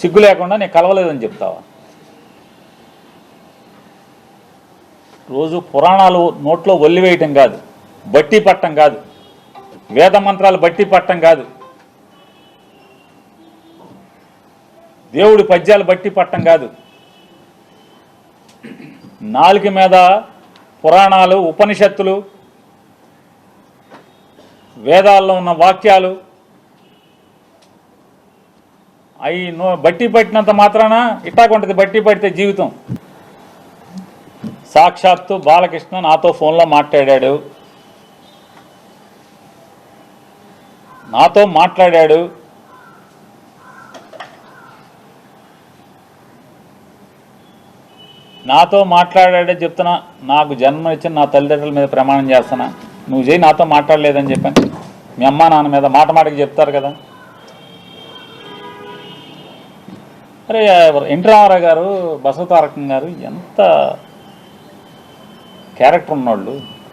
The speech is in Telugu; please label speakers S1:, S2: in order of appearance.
S1: సిగ్గు లేకుండా నేను కలవలేదని చెప్తావా? రోజు పురాణాలు నోట్లో ఒల్లివేయటం కాదు, బట్టి పట్టం కాదు, వేద మంత్రాలు బట్టి పట్టం కాదు, దేవుడి పద్యాలు బట్టి పట్టం కాదు. నాలుక మీద పురాణాలు, ఉపనిషత్తులు, వేదాల్లో ఉన్న వాక్యాలు అవి బట్టి పట్టినంత మాత్రాన ఇట్టాకుంటుంది. బట్టి పడితే జీవితం. సాక్షాత్తు బాలకృష్ణ నాతో ఫోన్లో మాట్లాడాడు, నాతో మాట్లాడాడే చెప్తున్నా. నాకు జన్మ ఇచ్చిన నా తల్లిదండ్రుల మీద ప్రమాణం చేస్తున్నా, నువ్వు చేయి నాతో మాట్లాడలేదని చెప్పాను. మీ అమ్మ నాన్న మీద మాటకి చెప్తారు కదా. అరే ఎన్టీ రామారావు గారు, బసవతారకం గారు ఎంత క్యారెక్టర్ ఉన్నవాళ్ళు.